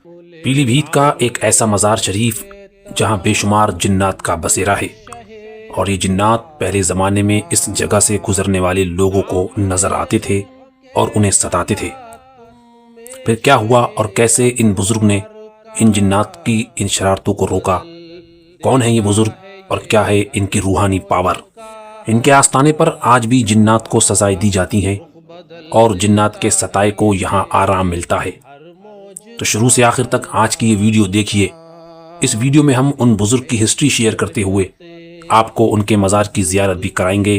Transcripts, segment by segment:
پیلی بھیت کا ایک ایسا مزار شریف جہاں بے شمار جنات کا بسیرا ہے، اور یہ جنات پہلے زمانے میں اس جگہ سے گزرنے والے لوگوں کو نظر آتے تھے اور انہیں ستاتے تھے۔ پھر کیا ہوا اور کیسے ان بزرگ نے ان جنات کی ان شرارتوں کو روکا؟ کون ہیں یہ بزرگ اور کیا ہے ان کی روحانی پاور؟ ان کے آستانے پر آج بھی جنات کو سزائیں دی جاتی ہیں اور جنات کے ستائے کو یہاں آرام ملتا ہے۔ تو شروع سے آخر تک آج کی یہ ویڈیو دیکھیے۔ اس ویڈیو میں ہم ان بزرگ کی ہسٹری شیئر کرتے ہوئے آپ کو ان کے مزار کی زیارت بھی کرائیں گے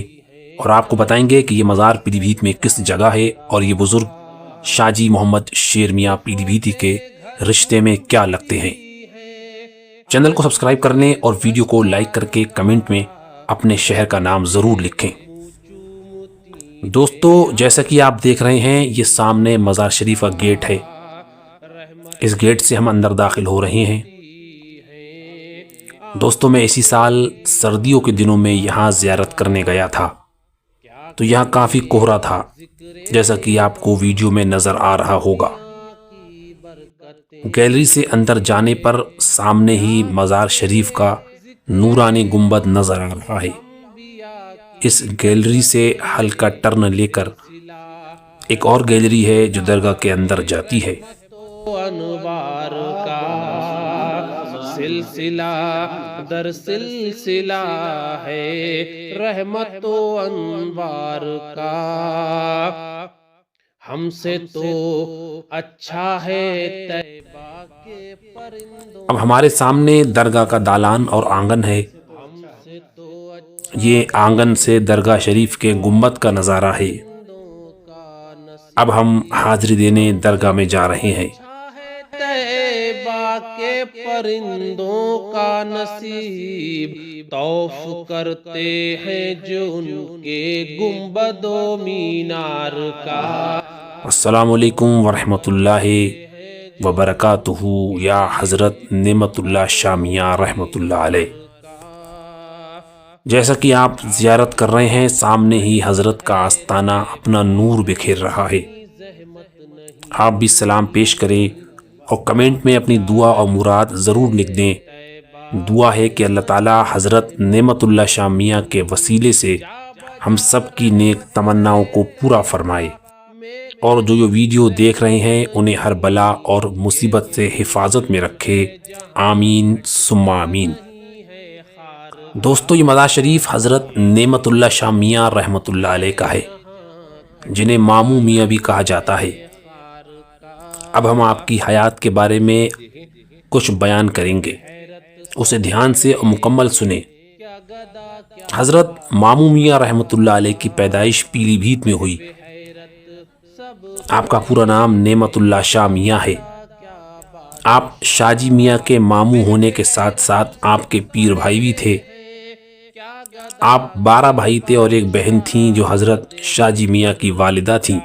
اور آپ کو بتائیں گے کہ یہ مزار پیلی بھیت میں کس جگہ ہے اور یہ بزرگ شاہ جی محمد شیر میاں پیلی بھیتی کے رشتے میں کیا لگتے ہیں۔ چینل کو سبسکرائب کرنے اور ویڈیو کو لائک کر کے کمنٹ میں اپنے شہر کا نام ضرور لکھیں۔ دوستو، جیسا کہ آپ دیکھ رہے ہیں یہ سامنے مزار شریف کا گیٹ ہے۔ اس گیٹ سے ہم اندر داخل ہو رہے ہیں۔ دوستو، میں اسی سال سردیوں کے دنوں میں یہاں زیارت کرنے گیا تھا، تو یہاں کافی کوہرا تھا، جیسا کہ آپ کو ویڈیو میں نظر آ رہا ہوگا۔ گیلری سے اندر جانے پر سامنے ہی مزار شریف کا نورانی گنبد نظر آ رہا ہے۔ اس گیلری سے ہلکا ٹرن لے کر ایک اور گیلری ہے جو درگاہ کے اندر جاتی ہے۔ انوار کا سلسلہ در سلسلہ ہے، رحمت و انوار کا ہم سے تو اچھا ہے طیبہ کے پرندوں۔ اب ہمارے سامنے درگاہ کا دالان اور آنگن ہے۔ یہ آنگن سے درگاہ شریف کے گنبد کا نظارہ ہے۔ اب ہم حاضری دینے درگاہ میں جا رہے ہیں۔ طیبہ کے پرندوں کا نصیب طوف کرتے ہیں جو ان کے گنبد و مینار کا۔ السلام علیکم ورحمۃ اللہ وبرکاتہ یا حضرت نعمت اللہ شاہ میاں رحمۃ اللہ علیہ۔ جیسا کہ آپ زیارت کر رہے ہیں، سامنے ہی حضرت کا آستانہ اپنا نور بکھیر رہا ہے۔ آپ بھی سلام پیش کریں اور کمنٹ میں اپنی دعا اور مراد ضرور لکھ دیں۔ دعا ہے کہ اللہ تعالیٰ حضرت نعمت اللہ شاہ میاں کے وسیلے سے ہم سب کی نیک تمناؤں کو پورا فرمائے، اور جو یہ ویڈیو دیکھ رہے ہیں انہیں ہر بلا اور مصیبت سے حفاظت میں رکھے، آمین ثم آمین۔ دوستو، یہ مزار شریف حضرت نعمت اللہ شاہ میاں رحمۃ اللہ علیہ کا ہے، جنہیں ماموں میاں بھی کہا جاتا ہے۔ اب ہم آپ کی حیات کے بارے میں کچھ بیان کریں گے، اسے دھیان سے اور مکمل سنیں۔ حضرت ماموں میاں رحمۃ اللہ علیہ کی پیدائش پیلی بھیت میں ہوئی۔ آپ کا پورا نام نعمت اللہ شاہ میاں ہے۔ آپ شاہ جی میاں کے ماموں ہونے کے ساتھ ساتھ آپ کے پیر بھائی بھی تھے۔ آپ 12 بھائی تھے اور ایک بہن تھیں جو حضرت شاہ جی میاں کی والدہ تھیں۔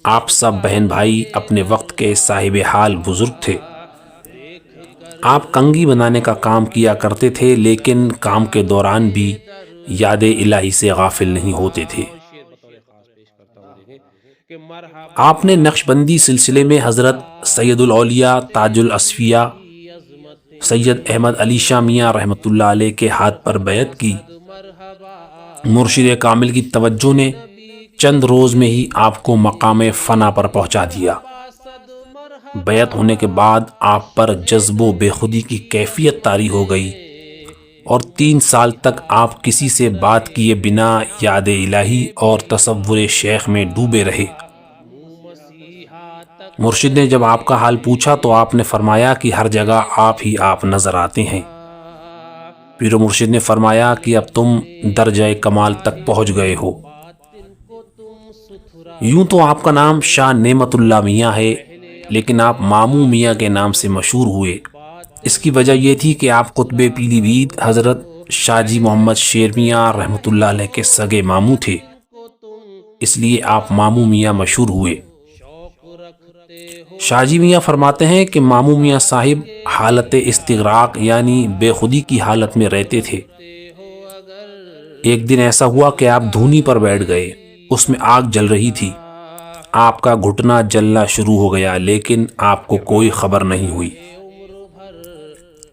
آپ سب بہن بھائی اپنے وقت کے صاحب حال بزرگ تھے۔ آپ کنگھی بنانے کا کام کیا کرتے تھے، لیکن کام کے دوران بھی یاد الہی سے غافل نہیں ہوتے تھے۔ آپ نے نقش بندی سلسلے میں حضرت سید الاولیاء تاج الاصفیاء سید احمد علی شاہ میاں رحمۃ اللہ علیہ کے ہاتھ پر بیعت کی۔ مرشد کامل کی توجہ نے چند روز میں ہی آپ کو مقام فنا پر پہنچا دیا۔ بیعت ہونے کے بعد آپ پر جذب و بے خودی کی کیفیت طاری ہو گئی، اور 3 سال تک آپ کسی سے بات کیے بنا یاد الہی اور تصور شیخ میں ڈوبے رہے۔ مرشد نے جب آپ کا حال پوچھا تو آپ نے فرمایا کہ ہر جگہ آپ نظر آتے ہیں۔ پیر و مرشد نے فرمایا کہ اب تم درجہ کمال تک پہنچ گئے ہو۔ یوں تو آپ کا نام شاہ نعمت اللہ میاں ہے، لیکن آپ ماموں میاں کے نام سے مشہور ہوئے۔ اس کی وجہ یہ تھی کہ آپ قطب پیلی بھیت حضرت شاہ جی محمد شیر میاں رحمۃ اللہ علیہ کے سگے ماموں تھے، اس لیے آپ ماموں میاں مشہور ہوئے۔ شاہ جی میاں فرماتے ہیں کہ ماموں میاں صاحب حالت استغراق یعنی بے خودی کی حالت میں رہتے تھے۔ ایک دن ایسا ہوا کہ آپ دھونی پر بیٹھ گئے، اس میں آگ جل رہی تھی۔ آپ کا گھٹنا جلنا شروع ہو گیا، لیکن آپ کو کوئی خبر نہیں ہوئی۔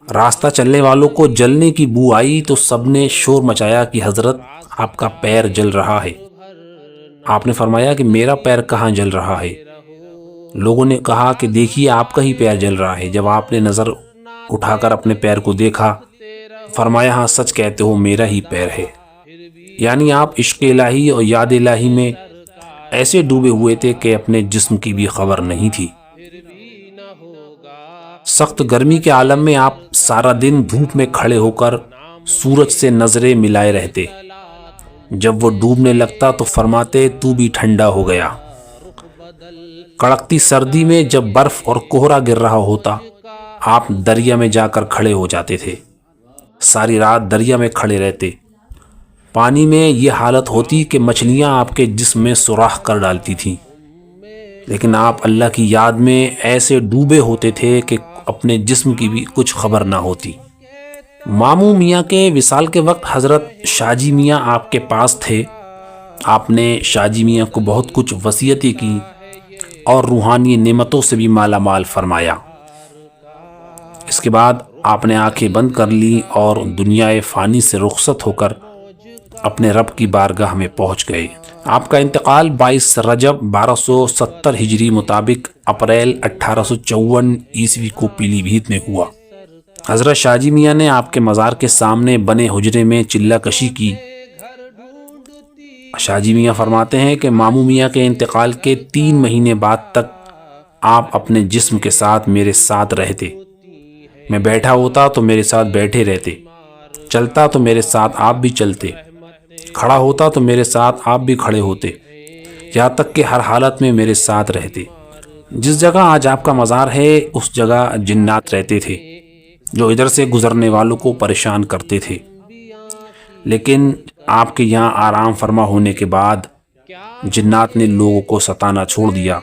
راستہ چلنے والوں کو جلنے کی بو آئی تو سب نے شور مچایا کہ حضرت آپ کا پیر جل رہا ہے۔ آپ نے فرمایا کہ میرا پیر کہاں جل رہا ہے؟ لوگوں نے کہا کہ دیکھیے آپ کا ہی پیر جل رہا ہے۔ جب آپ نے نظر اٹھا کر اپنے پیر کو دیکھا، فرمایا ہاں سچ کہتے ہو، میرا ہی پیر ہے۔ یعنی آپ عشق الہی اور یاد الہی میں ایسے ڈوبے ہوئے تھے کہ اپنے جسم کی بھی خبر نہیں تھی۔ سخت گرمی کے عالم میں آپ سارا دن دھوپ میں کھڑے ہو کر سورج سے نظریں ملائے رہتے۔ جب وہ ڈوبنے لگتا تو فرماتے تو بھی ٹھنڈا ہو گیا۔ کڑکتی سردی میں جب برف اور کوہرا گر رہا ہوتا، آپ دریا میں جا کر کھڑے ہو جاتے تھے، ساری رات دریا میں کھڑے رہتے۔ پانی میں یہ حالت ہوتی کہ مچھلیاں آپ کے جسم میں سوراخ کر ڈالتی تھیں، لیکن آپ اللہ کی یاد میں ایسے ڈوبے ہوتے تھے کہ اپنے جسم کی بھی کچھ خبر نہ ہوتی۔ ماموں میاں کے وصال کے وقت حضرت شاہ جی میاں آپ کے پاس تھے۔ آپ نے شاہ جی میاں کو بہت کچھ وصیتیں کی اور روحانی نعمتوں سے بھی مالا مال فرمایا۔ اس کے بعد آپ نے آنکھیں بند کر لی اور دنیا فانی سے رخصت ہو کر اپنے رب کی بارگاہ میں پہنچ گئے۔ آپ کا انتقال 22 رجب 1270 ہجری مطابق اپریل 1854 عیسوی کو پیلی بھیت میں ہوا۔ حضرت شاہ جی میاں نے آپ کے مزار کے سامنے بنے حجرے میں چلہ کشی کی۔ شاہ جی میاں فرماتے ہیں کہ ماموں میاں کے انتقال کے 3 مہینے بعد تک آپ اپنے جسم کے ساتھ میرے ساتھ رہتے۔ میں بیٹھا ہوتا تو میرے ساتھ بیٹھے رہتے، چلتا تو میرے ساتھ آپ بھی چلتے، کھڑا ہوتا تو میرے ساتھ آپ بھی کھڑے ہوتے، یہاں تک کہ ہر حالت میں میرے ساتھ رہتے۔ جس جگہ آج آپ کا مزار ہے اس جگہ جنات رہتے تھے جو ادھر سے گزرنے والوں کو پریشان کرتے تھے، لیکن آپ کے یہاں آرام فرما ہونے کے بعد جنات نے لوگوں کو ستانا چھوڑ دیا۔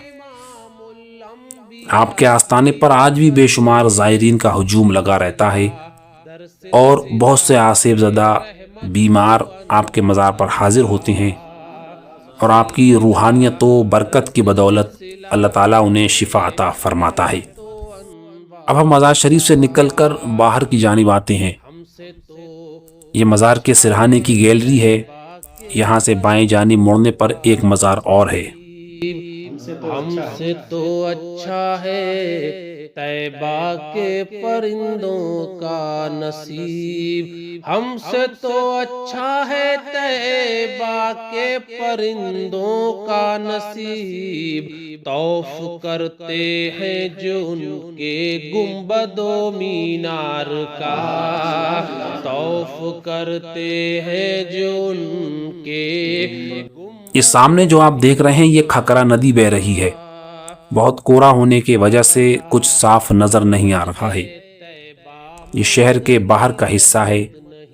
آپ کے آستانے پر آج بھی بے شمار زائرین کا ہجوم لگا رہتا ہے اور بہت سے آسیب زدہ بیمار آپ کے مزار پر حاضر ہوتے ہیں، اور آپ کی روحانیت و برکت کی بدولت اللہ تعالیٰ انہیں شفا عطا فرماتا ہے۔ اب ہم مزار شریف سے نکل کر باہر کی جانب آتے ہیں۔ یہ مزار کے سرہانے کی گیلری ہے۔ یہاں سے بائیں جانب مڑنے پر ایک مزار اور ہے۔ ہم سے تو اچھا ہے طیبہ کے پرندوں کا نصیب، ہم سے تو اچھا ہے طیبہ کے پرندوں کا نصیب، طوف کرتے ہیں جو ان کے گنبد و مینار کا، طوف کرتے ہیں جو ان کے۔ یہ سامنے جو آپ دیکھ رہے ہیں یہ کھکرا ندی بہ رہی ہے۔ بہت کوڑا ہونے کی وجہ سے کچھ صاف نظر نہیں آ رہا ہے۔ یہ شہر کے باہر کا حصہ ہے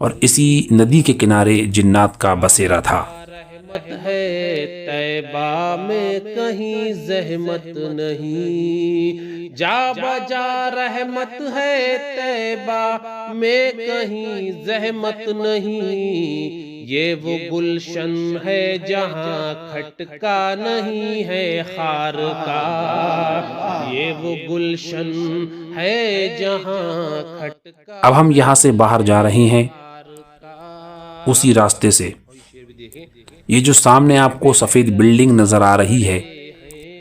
اور اسی ندی کے کنارے جنات کا بسیرا تھا۔ رحمت ہے طیبہ میں کہیں زحمت نہیں، جا بجا رحمت ہے طیبہ میں کہیں زحمت نہیں، یہ وہ گلشن ہے جہاں کھٹکا نہیں ہے خار کا، یہ وہ گلشن ہے جہاں کھٹکا۔ اب ہم یہاں سے باہر جا رہے ہیں اسی راستے سے۔ یہ جو سامنے آپ کو سفید بلڈنگ نظر آ رہی ہے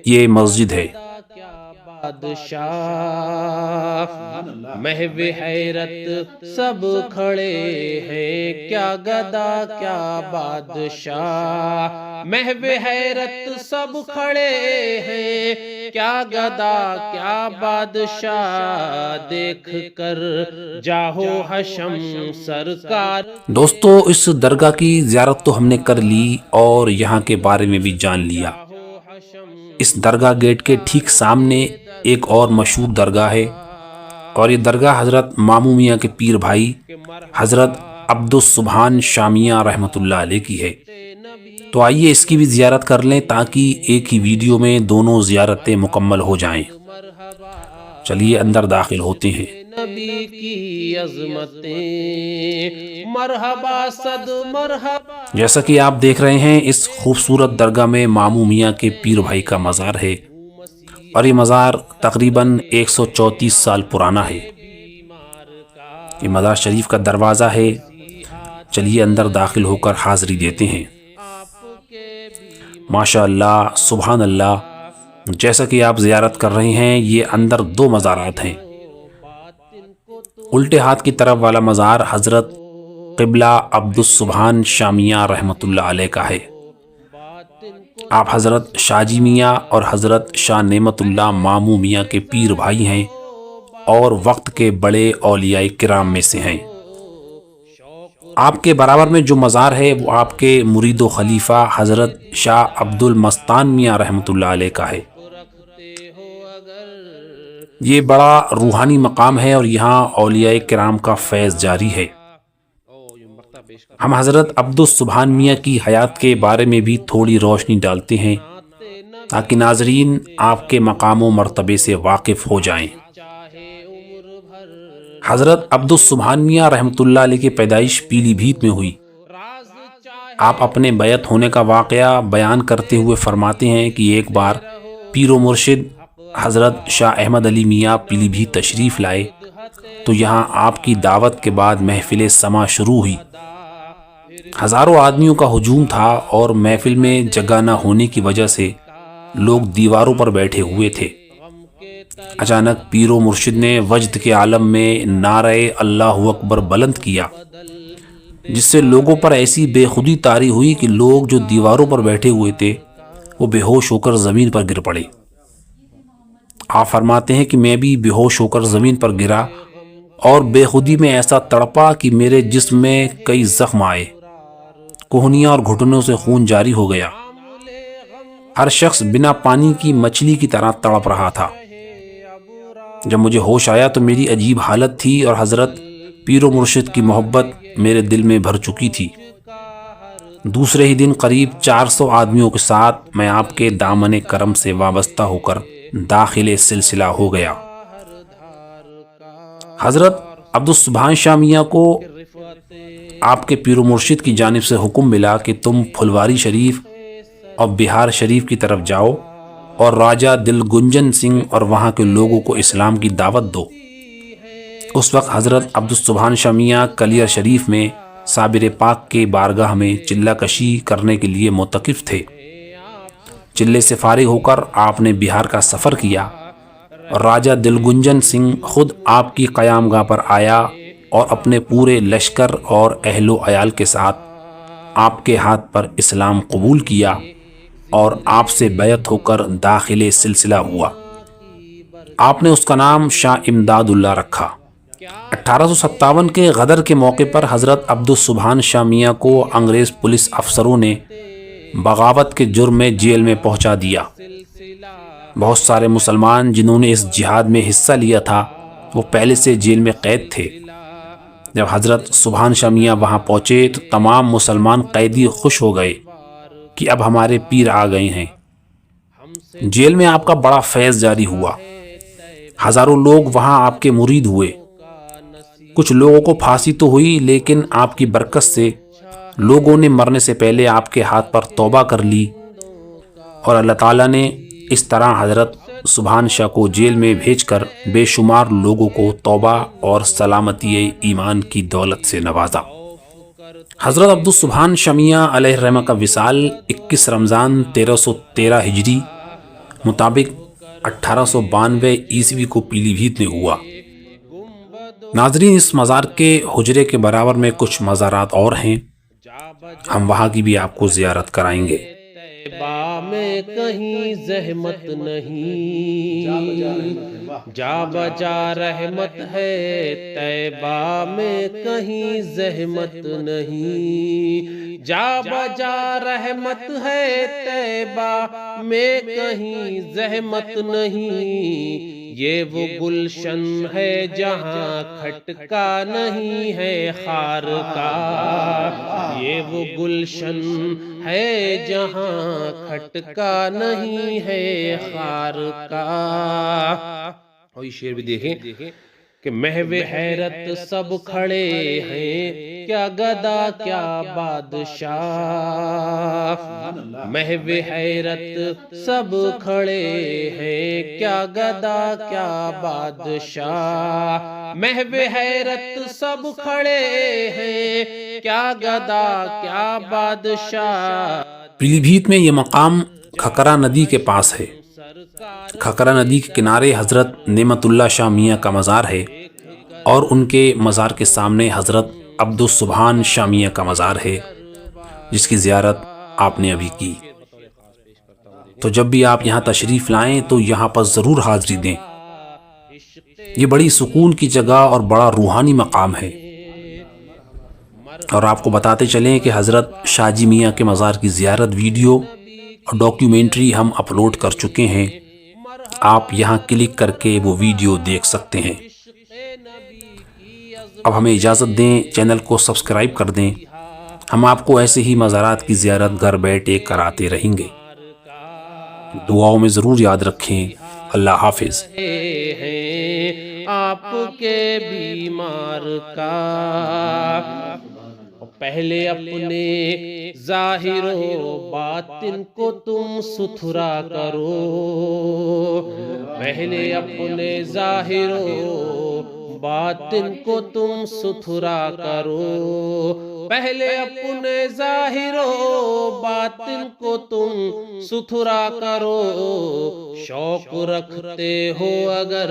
یہ مسجد ہے۔ بادشاہ محو حیرت سب کھڑے ہیں، کیا گدا کیا بادشاہ، محو حیرت سب کھڑے ہیں، کیا گدا کیا بادشاہ، دیکھ کر جاہو حشم سرکار۔ دوستو اس درگاہ کی زیارت تو ہم نے کر لی اور یہاں کے بارے میں بھی جان لیا۔ اس درگاہ گیٹ کے ٹھیک سامنے ایک اور مشہور درگاہ ہے، اور یہ درگاہ حضرت ماموں میاں کے پیر بھائی حضرت عبدالسبحان شاہ میاں رحمۃ اللہ علیہ کی ہے۔ تو آئیے اس کی بھی زیارت کر لیں تاکہ ایک ہی ویڈیو میں دونوں زیارتیں مکمل ہو جائیں۔ چلیے اندر داخل ہوتے ہیں۔ نبی کی عظمتیں مرحبا صد مرحبا۔ جیسا کہ آپ دیکھ رہے ہیں اس خوبصورت درگاہ میں ماموں میاں کے پیر بھائی کا مزار ہے، اور یہ مزار تقریباً 134 سال پرانا ہے۔ یہ مزار شریف کا دروازہ ہے، چلیے اندر داخل ہو کر حاضری دیتے ہیں۔ ماشاء اللہ، سبحان اللہ، جیسا کہ آپ زیارت کر رہے ہیں یہ اندر 2 مزارات ہیں۔ الٹے ہاتھ کی طرف والا مزار حضرت قبلہ عبدالسبحان شامیہ رحمۃ اللہ علیہ کا ہے۔ آپ حضرت شاہ جی میاں اور حضرت شاہ نعمت اللہ ماموں میاں کے پیر بھائی ہیں اور وقت کے بڑے اولیاء کرام میں سے ہیں۔ آپ کے برابر میں جو مزار ہے وہ آپ کے مرید و خلیفہ حضرت شاہ عبد المستان میاں رحمۃ اللہ علیہ کا ہے۔ یہ بڑا روحانی مقام ہے اور یہاں اولیاء کرام کا فیض جاری ہے۔ ہم حضرت عبدالسبحان میاں کی حیات کے بارے میں بھی تھوڑی روشنی ڈالتے ہیں تاکہ ناظرین آپ کے مقام و مرتبے سے واقف ہو جائیں۔ حضرت عبدالسبحان میاں رحمۃ اللہ علیہ کی پیدائش پیلی بھیت میں ہوئی۔ آپ اپنے بیعت ہونے کا واقعہ بیان کرتے ہوئے فرماتے ہیں کہ ایک بار پیر و مرشد حضرت شاہ احمد علی میاں پیلی بھیت تشریف لائے تو یہاں آپ کی دعوت کے بعد محفل سماع شروع ہوئی۔ ہزاروں آدمیوں کا ہجوم تھا اور محفل میں جگہ نہ ہونے کی وجہ سے لوگ دیواروں پر بیٹھے ہوئے تھے۔ اچانک پیر و مرشد نے وجد کے عالم میں نعرہ اللہ اکبر بلند کیا، جس سے لوگوں پر ایسی بے خودی طاری ہوئی کہ لوگ جو دیواروں پر بیٹھے ہوئے تھے وہ بے ہوش ہو کر زمین پر گر پڑے۔ آپ فرماتے ہیں کہ میں بھی بے ہوش ہو کر زمین پر گرا اور بے خودی میں ایسا تڑپا کہ میرے جسم میں کئی زخم آئے، کوہنیاں اور گھٹنوں سے خون جاری ہو گیا۔ ہر شخص بنا پانی کی مچھلی کی طرح تڑپ رہا تھا۔ جب مجھے ہوش آیا تو میری عجیب حالت تھی اور حضرت پیر و مرشد کی محبت میرے دل میں بھر چکی تھی۔ دوسرے ہی دن قریب 400 آدمیوں کے ساتھ میں آپ کے دامن کرم سے وابستہ ہو کر داخل سلسلہ ہو گیا۔ حضرت عبدالسبحان شاہ میاں کو آپ کے پیر و مرشد کی جانب سے حکم ملا کہ تم پھلواری شریف اور بہار شریف کی طرف جاؤ اور راجہ دل گنجن سنگھ اور وہاں کے لوگوں کو اسلام کی دعوت دو۔ اس وقت حضرت عبدالسبحان شاہ میاں کلیر شریف میں صابر پاک کے بارگاہ میں چلہ کشی کرنے کے لیے معتکف تھے۔ چلے سے فارغ ہو کر آپ نے بہار کا سفر کیا اور راجہ دل گنجن سنگھ خود آپ کی قیام گاہ پر آیا اور اپنے پورے لشکر اور اہل و عیال کے ساتھ آپ کے ہاتھ پر اسلام قبول کیا اور آپ سے بیعت ہو کر داخل سلسلہ ہوا۔ آپ نے اس کا نام شاہ امداد اللہ رکھا۔ 1857 کے غدر کے موقع پر حضرت عبدالسبحان شاہ میاں کو انگریز پولیس افسروں نے بغاوت کے جرم میں جیل میں پہنچا دیا۔ بہت سارے مسلمان جنہوں نے اس جہاد میں حصہ لیا تھا وہ پہلے سے جیل میں قید تھے۔ جب حضرت سبحان شاہ میاں وہاں پہنچے تو تمام مسلمان قیدی خوش ہو گئے کہ اب ہمارے پیر آ گئے ہیں۔ جیل میں آپ کا بڑا فیض جاری ہوا، ہزاروں لوگ وہاں آپ کے مرید ہوئے۔ کچھ لوگوں کو پھانسی تو ہوئی لیکن آپ کی برکت سے لوگوں نے مرنے سے پہلے آپ کے ہاتھ پر توبہ کر لی اور اللہ تعالیٰ نے اس طرح حضرت سبحان شاہ کو جیل میں بھیج کر بے شمار لوگوں کو توبہ اور سلامتی ایمان کی دولت سے نوازا۔ حضرت عبدالسبحان شاہ میاں علیہ الرحمہ کا وصال 21 رمضان 1313 ہجری مطابق 1892 عیسوی کو پیلی بھیت میں ہوا۔ ناظرین، اس مزار کے حجرے کے برابر میں کچھ مزارات اور ہیں، ہم وہاں کی بھی آپ کو زیارت کرائیں گے۔ طیبہ میں کہیں زحمت نہیں، جا بجا رحمت ہے، طیبہ میں کہیں زحمت نہیں، جا بجا رحمت ہے، طیبہ میں کہیں زحمت نہیں، یہ وہ گلشن ہے جہاں کھٹکا نہیں ہے خار کا، یہ وہ گلشن ہے جہاں کھٹکا نہیں ہے خار کا۔ اور یہ شعر بھی دیکھیں کہ محو حیرت سب کھڑے ہیں، کیا گدا کیا بادشاہ، محو حیرت سب کھڑے ہیں، کیا گدا کیا بادشاہ، محو حیرت سب کھڑے ہیں، کیا گدا کیا بادشاہ۔ پیلی بھیت میں یہ مقام کھکرا ندی کے پاس ہے۔ کھکرا ندی کے کنارے حضرت نعمت اللہ شاہ میاں کا مزار ہے اور ان کے مزار کے سامنے حضرت عبدالسبحان شاہ میاں کا مزار ہے، جس کی زیارت آپ نے ابھی کی۔ تو جب بھی آپ یہاں تشریف لائیں تو یہاں پر ضرور حاضری دیں۔ یہ بڑی سکون کی جگہ اور بڑا روحانی مقام ہے۔ اور آپ کو بتاتے چلیں کہ حضرت شاہ جی میاں کے مزار کی زیارت ویڈیو اور ڈاکیومنٹری ہم اپلوڈ کر چکے ہیں، آپ یہاں کلک کر کے وہ ویڈیو دیکھ سکتے ہیں۔ اب ہمیں اجازت دیں، چینل کو سبسکرائب کر دیں، ہم آپ کو ایسے ہی مزارات کی زیارت گھر بیٹھے کراتے رہیں گے۔ دعاؤں میں ضرور یاد رکھیں۔ اللہ حافظ۔ آپ کے بیمار کا پہلے اپنے ظاہر و باطن کو تم ستھرا کرو، پہلے اپنے ظاہر و باطن کو تم ستھرا کرو، پہلے اپنے ظاہر و باطن کو تم ستھرا کرو، شوق رکھتے ہو اگر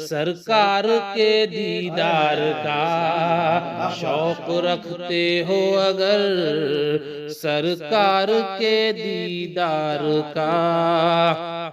سرکار کے دیدار کا، شوق رکھتے ہو اگر سرکار کے دیدار کا۔